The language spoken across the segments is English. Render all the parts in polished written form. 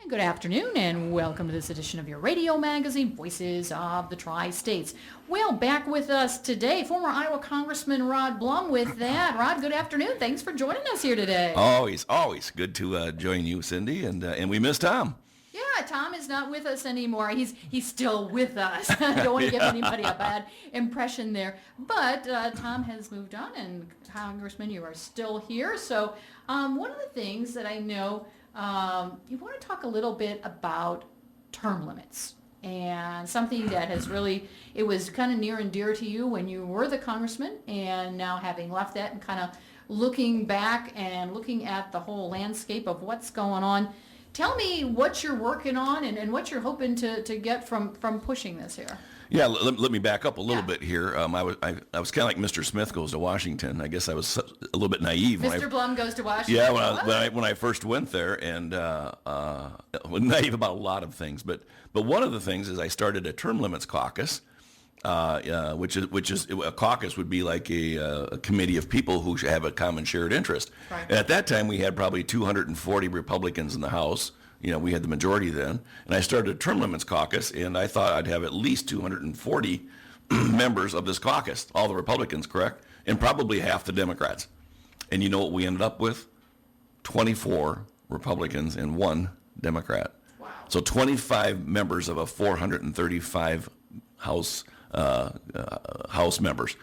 Good afternoon and welcome to this edition of your radio magazine, Voices of the Tri-States. Well, back with us today, former Iowa Congressman Rod Blum with that. Rod, good afternoon. Thanks for joining us here today. Always good to join you, Cindy, and we miss Tom. Yeah, Tom is not with us anymore. He's still with us. Don't want to give anybody a bad impression there. But Tom has moved on, and Congressman, you are still here. So one of the things that I know you want to talk a little bit about term limits, and something that has really, it was kind of near and dear to you when you were the congressman, and now having left that and kind of looking back and looking at the whole landscape of what's going on. Tell me what you're working on and what you're hoping to get from pushing this here. Yeah, let me back up a little bit here. I was kind of like Mr. Smith goes to Washington. I guess I was a little bit naive. Mr. Blum goes to Washington? Yeah, when I first went there, and naive about a lot of things. But one of the things is I started a Term Limits Caucus, which is a caucus would be like a committee of people who have a common shared interest. Right. And at that time, we had probably 240 Republicans in the House. You know, we had the majority then. And I started a Term Limits Caucus, and I thought I'd have at least 240 members of this caucus, all the Republicans, correct? And probably half the Democrats. And you know what we ended up with? 24 Republicans and 1 Democrat. Wow. So 25 members of a 435 House members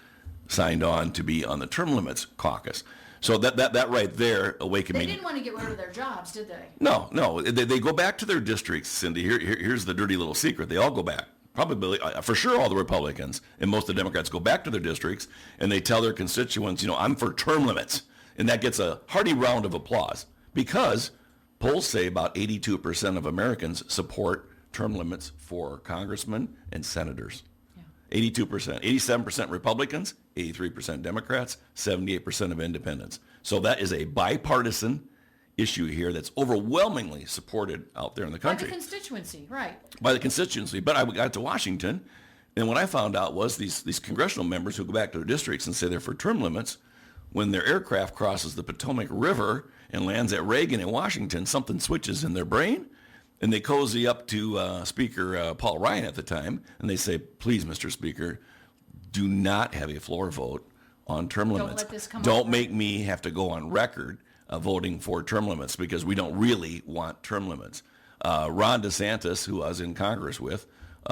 signed on to be on the Term Limits Caucus. So that right there awakened me. They didn't want to get rid of their jobs, did they? No. They go back to their districts, Cindy. Here's the dirty little secret. They all go back. Probably, for sure, all the Republicans and most of the Democrats go back to their districts, and they tell their constituents, I'm for term limits. And that gets a hearty round of applause because polls say about 82% of Americans support term limits for congressmen and senators. 82%, 87% Republicans, 83% Democrats, 78% of independents. So that is a bipartisan issue here that's overwhelmingly supported out there in the country. By the constituency, right. By the constituency. But I got to Washington, and what I found out was these congressional members who go back to their districts and say they're for term limits, when their aircraft crosses the Potomac River and lands at Reagan in Washington, something switches in their brain. And they cozy up to Speaker Paul Ryan at the time, and they say, please, Mr. Speaker, do not have a floor vote on term limits. Don't let this come Don't up. make me have to go on record voting for term limits because we don't really want term limits. Ron DeSantis, who I was in Congress with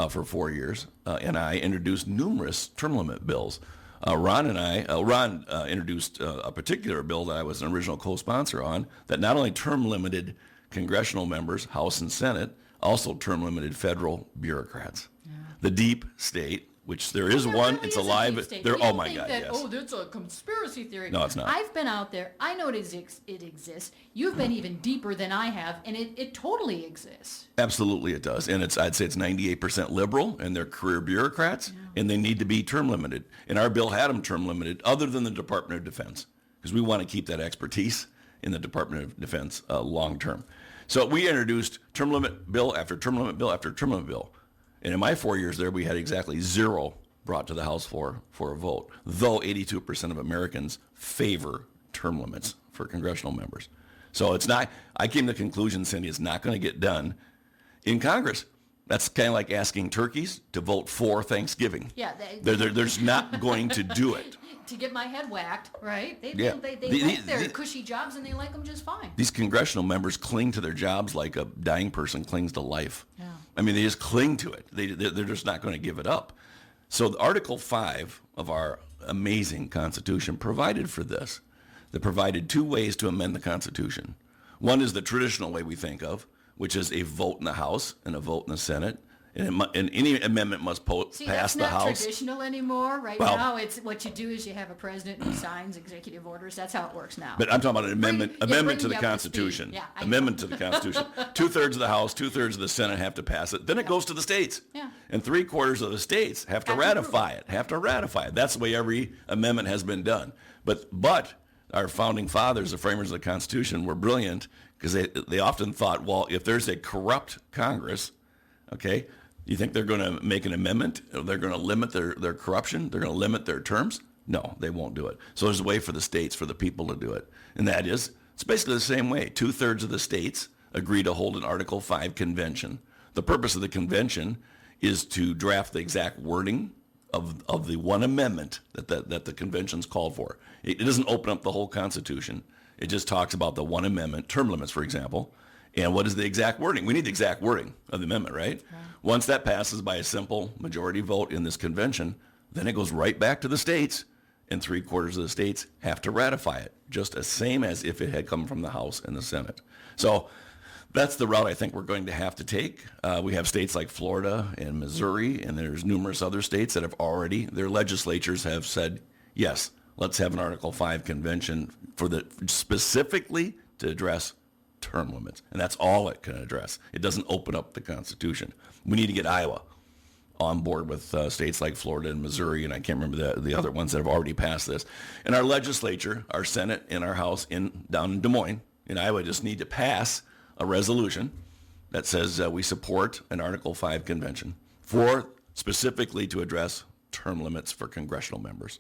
for 4 years, and I introduced numerous term limit bills. Ron introduced a particular bill that I was an original co-sponsor on that not only term limited congressional members, House and Senate, also term limited federal bureaucrats. Yeah. The deep state, which there is one, really it's is alive. Oh my think God, that, yes. Oh, that's a conspiracy theory. No, it's not. I've been out there. I know it exists. You've been even deeper than I have, and it totally exists. Absolutely it does. And I'd say it's 98% liberal, and they're career bureaucrats, and they need to be term limited. And our bill had them term limited, other than the Department of Defense, because we want to keep that expertise in the Department of Defense long term. So we introduced term limit bill after term limit bill after term limit bill. And in my 4 years there, we had exactly 0 brought to the House floor for a vote, though 82% of Americans favor term limits for congressional members. So it's not, I came to the conclusion, Cindy, it's not going to get done in Congress. That's kind of like asking turkeys to vote for Thanksgiving. Yeah. They're just not going to do it. To get my head whacked, right? They Yeah. like their cushy jobs, and they like them just fine. These congressional members cling to their jobs like a dying person clings to life. Yeah. I mean, they just cling to it. They're just not going to give it up. So Article 5 of our amazing Constitution provided for this. They provided 2 ways to amend the Constitution. One is the traditional way we think of, which is a vote in the House and a vote in the Senate. And any amendment must pass the House. That's not traditional anymore. Right well, now, it's what you do is you have a president who signs executive orders. That's how it works now. But I'm talking about an amendment to the Constitution. Yeah, amendment to the Constitution. 2/3 of the House, 2/3 of the Senate have to pass it. Then it goes to the states. Yeah. And 3/4 of the states have to ratify it. That's the way every amendment has been done. But our founding fathers, the framers of the Constitution, were brilliant because they often thought, well, if there's a corrupt Congress, okay, you think they're going to make an amendment? Or they're going to limit their corruption? They're going to limit their terms? No, they won't do it. So there's a way for the states, for the people to do it. And that is, it's basically the same way. 2/3 of the states agree to hold an Article 5 convention. The purpose of the convention is to draft the exact wording of the one amendment that the convention's called for. It doesn't open up the whole Constitution. It just talks about the one amendment, term limits, for example, and what is the exact wording. We need the exact wording of the amendment, right? Once that passes by a simple majority vote in this convention, then it goes right back to the states, and 3/4 of the states have to ratify it, just the same as if it had come from the House and the Senate. So that's the route I think we're going to have to take. We have states like Florida and Missouri, and there's numerous other states that have already, their legislatures have said, yes, let's have an Article 5 convention specifically to address term limits. And that's all it can address. It doesn't open up the Constitution. We need to get Iowa on board with states like Florida and Missouri, and I can't remember the other ones that have already passed this. And our legislature, our Senate and our House down in Des Moines, in Iowa, just need to pass a resolution that says we support an Article 5 convention specifically to address term limits for congressional members.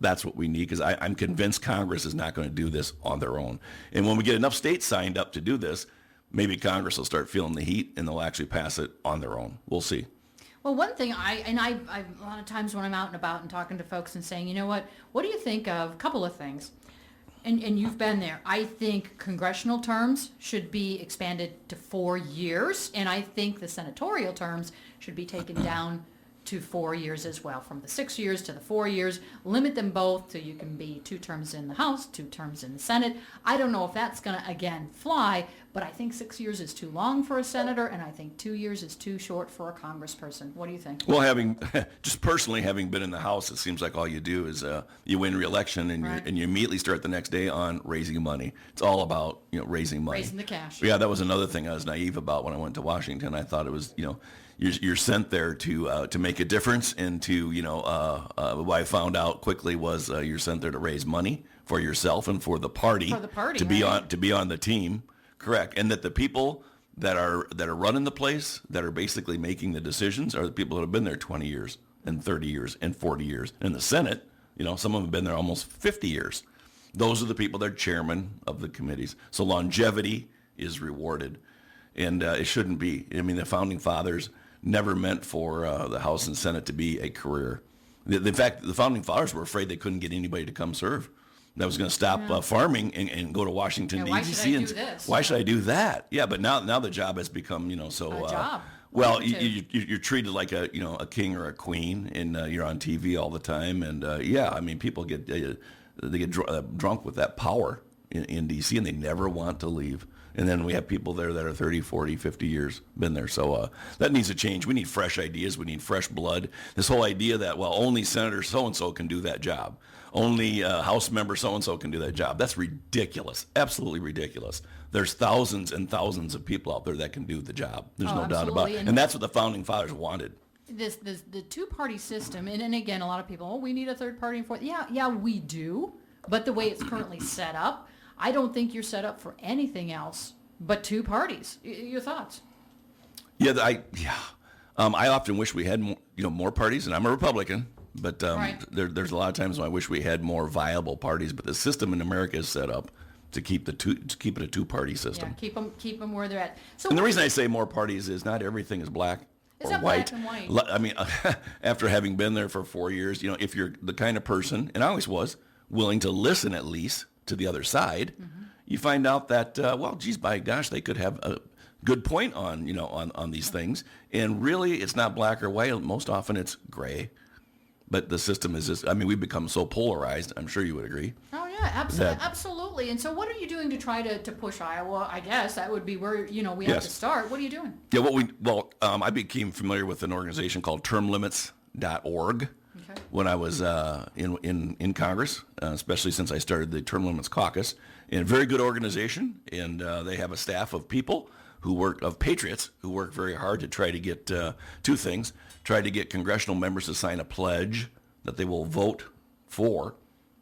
That's what we need, because I'm convinced Congress is not going to do this on their own. And when we get enough states signed up to do this, maybe Congress will start feeling the heat and they'll actually pass it on their own. We'll see. Well, one thing I a lot of times when I'm out and about and talking to folks and saying, you know what do you think of a couple of things? And you've been there. I think congressional terms should be expanded to 4 years, and I think the senatorial terms should be taken down to 4 years as well, from the 6 years to the 4 years. Limit them both so you can be 2 terms in the House, 2 terms in the Senate. I don't know if that's going to, again, fly, but I think 6 years is too long for a senator, and I think 2 years is too short for a congressperson. What do you think? Well, just personally having been in the House, it seems like all you do is you win re-election and you immediately start the next day on raising money. It's all about raising money, raising the cash. Yeah, that was another thing I was naive about when I went to Washington. I thought it was you're sent there to make a difference, and to what I found out quickly was you're sent there to raise money for yourself and for the party, to be on the team. Correct. And that the people that are running the place, that are basically making the decisions, are the people that have been there 20 years and 30 years and 40 years. In the Senate, some of them have been there almost 50 years. Those are the people that are chairman of the committees. So longevity is rewarded, and it shouldn't be. I mean, the founding fathers never meant for the House and Senate to be a career. In fact, the founding fathers were afraid they couldn't get anybody to come serve. That was going to stop farming and go to Washington, D.C. Why should I do this? Why should I do that? Yeah, but now the job has become, so... A job. Well, you're treated like a king or a queen, and you're on TV all the time. And people get drunk with that power in D.C., and they never want to leave. And then we have people there that are 30, 40, 50 years been there. So that needs to change. We need fresh ideas. We need fresh blood. This whole idea that, only Senator so-and-so can do that job. Only House member so-and-so can do that job. That's ridiculous. Absolutely ridiculous. There's thousands and thousands of people out there that can do the job. There's no doubt about it. And that's what the founding fathers wanted. The two-party system, and again, a lot of people, we need a third party and fourth. Yeah, we do. But the way it's currently set up, I don't think you're set up for anything else but 2 parties. Your thoughts? I often wish we had more parties, and I'm a Republican. But there's a lot of times when I wish we had more viable parties. But the system in America is set up to keep it a 2-party system. Yeah, keep them where they're at. So, and the reason I say more parties is not everything is black or white. Black and white. I mean, after having been there for 4 years, if you're the kind of person, and I always was, willing to listen at least to the other side, you find out that by gosh, they could have a good point on these things. And really, it's not black or white. Most often, it's gray. But the system is just, we've become so polarized. I'm sure you would agree. Oh, yeah, absolutely. And so what are you doing to try to push Iowa? I guess that would be where, we have to start. What are you doing? Yeah, I became familiar with an organization called termlimits.org when I was in Congress, especially since I started the Term Limits Caucus. And a very good organization, and they have a staff of people patriots who work very hard to try to get 2 things. Try to get congressional members to sign a pledge that they will vote for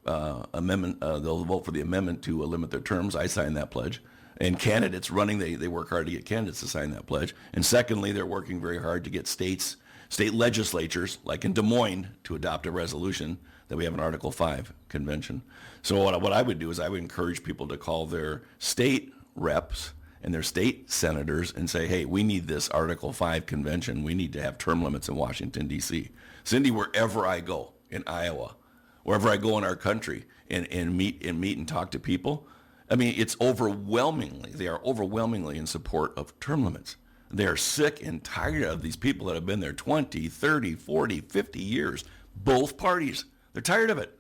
amendment. They'll vote for the amendment to limit their terms. I signed that pledge. And candidates running, they work hard to get candidates to sign that pledge. And secondly, they're working very hard to get state legislatures, like in Des Moines, to adopt a resolution that we have an Article 5 convention. So what I would do is I would encourage people to call their state reps and their state senators and say, hey, we need this Article 5 convention. We need to have term limits in Washington, D.C. Cindy, wherever I go in Iowa, wherever I go in our country and meet and talk to people, I mean, they are overwhelmingly in support of term limits. They are sick and tired of these people that have been there 20, 30, 40, 50 years. Both parties. They're tired of it.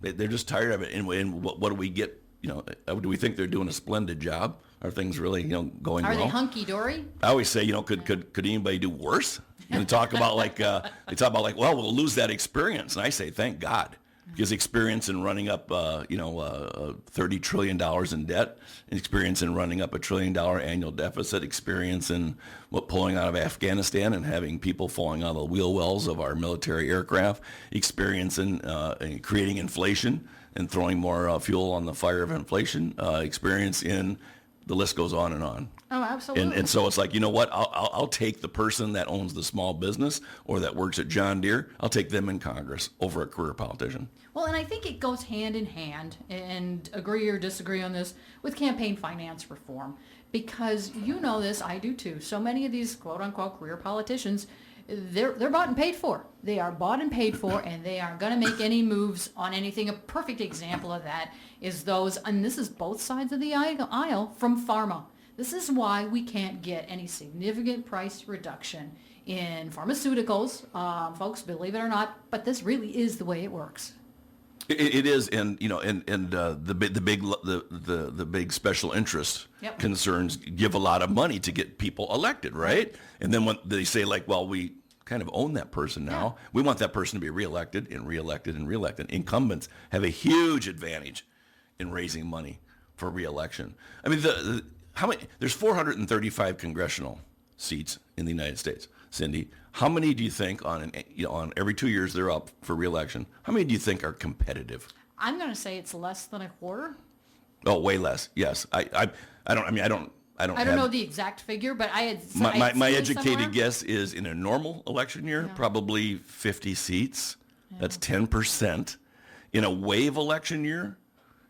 They're just tired of it. And what do we get? Do we think they're doing a splendid job? Are things really, going well? Are they hunky-dory? I always say, could anybody do worse? They talk about well, we'll lose that experience. And I say, thank God. Because experience in running up, $30 trillion in debt, experience in running up $1 trillion annual deficit, experience in pulling out of Afghanistan and having people falling out of the wheel wells of our military aircraft, experience in creating inflation and throwing more fuel on the fire of inflation, experience in the list goes on and on. Oh, absolutely. And so it's like, you know what? I'll take the person that owns the small business or that works at John Deere. I'll take them in Congress over a career politician. Well, and I think it goes hand in hand, and agree or disagree on this, with campaign finance reform. Because you know this, I do too. So many of these quote-unquote career politicians, they're bought and paid for. They are bought and paid for, and they aren't going to make any moves on anything. A perfect example of that is those, and this is both sides of the aisle, from pharma. This is why we can't get any significant price reduction in pharmaceuticals, folks, believe it or not, but this really is the way it works. It is, and the big special interest concerns give a lot of money to get people elected, right? And then when they say well, we kind of own that person now, we want that person to be reelected and reelected and reelected. Incumbents have a huge advantage in raising money for reelection. I mean, there's 435 congressional seats in the United States. Cindy, how many do you think on every 2 years they're up for reelection? How many do you think are competitive? I'm going to say it's less than a quarter. Oh, way less. Yes, I don't know the exact figure, but my educated guess is in a normal election year, probably 50 seats. Yeah. That's 10%. In a wave election year,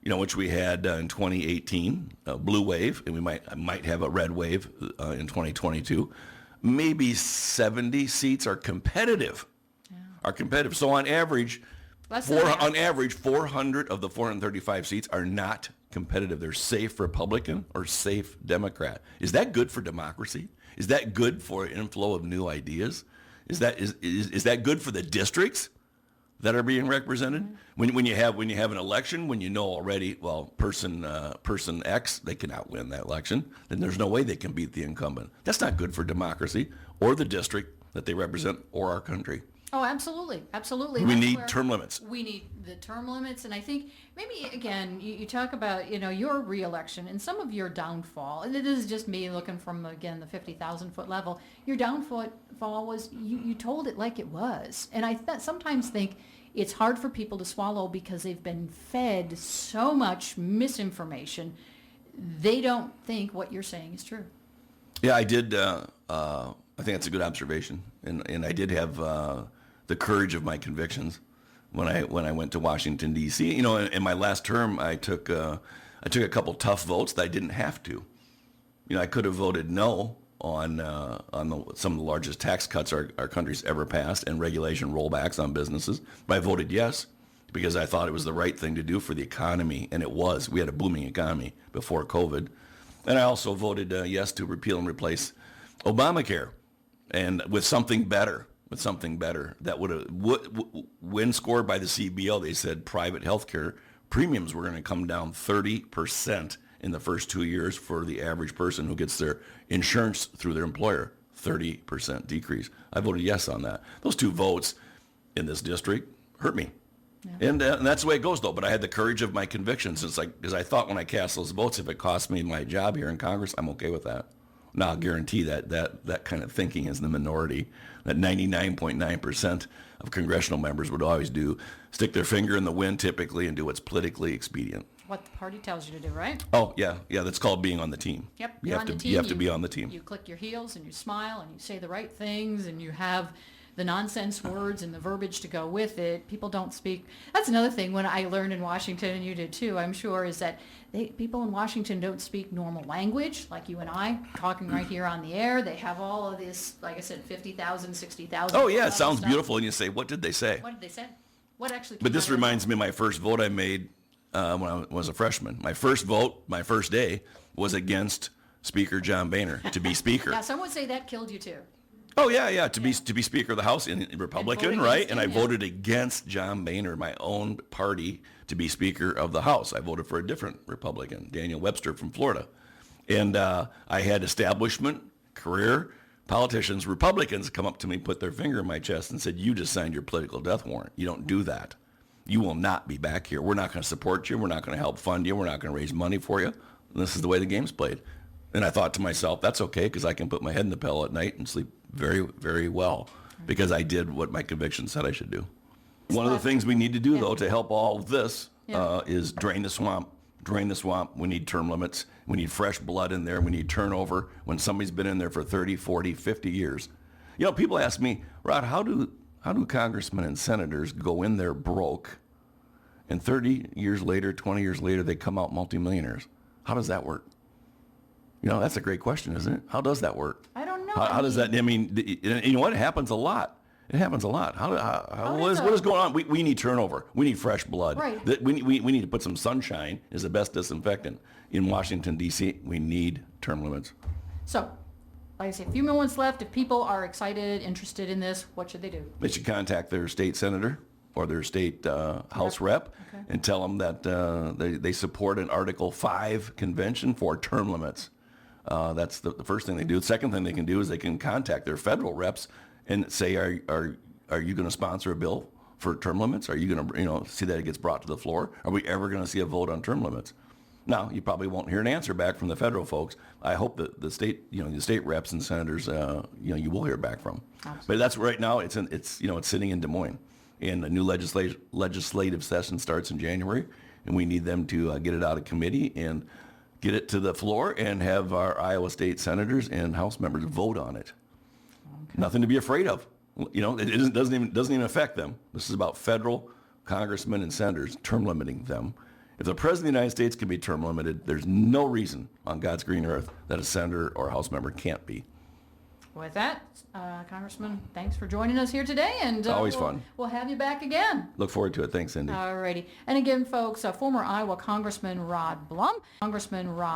which we had in 2018, a blue wave, and we might have a red wave in 2022. Maybe 70 seats are competitive. So on average, 400 of the 435 seats are not competitive. They're safe Republican or safe Democrat. Is that good for democracy? Is that good for an inflow of new ideas? Is that good for the districts that are being represented? Mm-hmm. When you have an election, when you know already, well, person X, they cannot win that election, then there's no way they can beat the incumbent. That's not good for democracy or the district that they represent or our country. Oh, absolutely. We need term limits. We need the term limits, and I think maybe, again, you talk about, your reelection and some of your downfall, and it is just me looking from, again, the 50,000-foot level. Your downfall was you told it like it was, and I sometimes think it's hard for people to swallow because they've been fed so much misinformation. They don't think what you're saying is true. Yeah, I did. I think that's a good observation, and I did have the courage of my convictions when I went to Washington D.C. In my last term, I took a couple tough votes that I didn't have to. I could have voted no on some of the largest tax cuts our country's ever passed and regulation rollbacks on businesses, but I voted yes because I thought it was the right thing to do for the economy, and it was. We had a booming economy before COVID, and I also voted yes to repeal and replace Obamacare, and with something better that when scored by the CBO, they said private health care premiums were going to come down 30% in the first 2 years for the average person who gets their insurance through their employer. 30% decrease. I voted yes on that. Those two votes in this district hurt me. Yeah. And that's the way it goes, though. But I had the courage of my convictions. Because I thought when I cast those votes, if it cost me my job here in Congress, I'm okay with that. Now, I'll guarantee that kind of thinking is the minority. That 99.9% of congressional members would always stick their finger in the wind typically and do what's politically expedient. What the party tells you to do, right? Oh, yeah. That's called being on the team. Yep, you have to be on the team. You click your heels and you smile and you say the right things and you have the nonsense words and the verbiage to go with it. People don't speak. That's another thing when I learned in Washington, and you did too, I'm sure, is that people in Washington don't speak normal language like you and I talking right here on the air. They have all of this, like I said, 50,000, 60,000. Oh yeah, it sounds beautiful, and you say, what did they say? What did they say? What actually? But this reminds me of my first vote I made when I was a freshman. My first vote, my first day, was against Speaker John Boehner to be Speaker. Yeah, some would say that killed you too. Oh yeah, to be Speaker of the House, in Republican, right? And I voted against John Boehner, my own party, to be Speaker of the House. I voted for a different Republican, Daniel Webster from Florida, and I had establishment, career politicians, Republicans, come up to me, put their finger in my chest, and said, "You just signed your political death warrant. You don't do that. You will not be back here. We're not going to support you. We're not going to help fund you. We're not going to raise money for you. And this is the way the game's played." And I thought to myself, that's okay, because I can put my head in the pillow at night and sleep very, very well, because I did what my conviction said I should do. One of the things we need to do, though, to help all of this is drain the swamp. Drain the swamp. We need term limits. We need fresh blood in there. We need turnover when somebody's been in there for 30, 40, 50 years. You know, people ask me, Rod, how do congressmen and senators go in there broke, and 30 years later, 20 years later, they come out multimillionaires? How does that work? You know, that's a great question, isn't it? How does that work? I don't know. How does that, I mean, you know what? It happens a lot. It happens a lot. What is going on? We need turnover. We need fresh blood. Right. We need to put some sunshine is the best disinfectant. In Washington, D.C., we need term limits. So, like I say, a few moments left. If people are excited, interested in this, what should they do? They should contact their state senator or their state House rep and tell them that they support an Article 5 convention for term limits. That's the first thing they do. The second thing they can do is they can contact their federal reps and say, are you going to sponsor a bill for term limits? Are you going to see that it ggets brought to the floor? Are we ever going to see a vote on term limits? Now, you probably won't hear an answer back from the federal folks. I hope that the state reps and senators, you will hear back from. Absolutely. But that's right now. It's sitting in Des Moines, and a new legislative session starts in January, and we need them to get it out of committee and get it to the floor and have our Iowa state senators and House members vote on it. Okay. Nothing to be afraid of. You know, it doesn't even affect them. This is about federal congressmen and senators term limiting them. If the President of the United States can be term limited, there's no reason on God's green earth that a senator or a House member can't be. With that, Congressman, thanks for joining us here today. And always fun. We'll have you back again. Look forward to it. Thanks, Cindy. All righty. And again, folks, former Iowa Congressman Rod Blum. Congressman Rod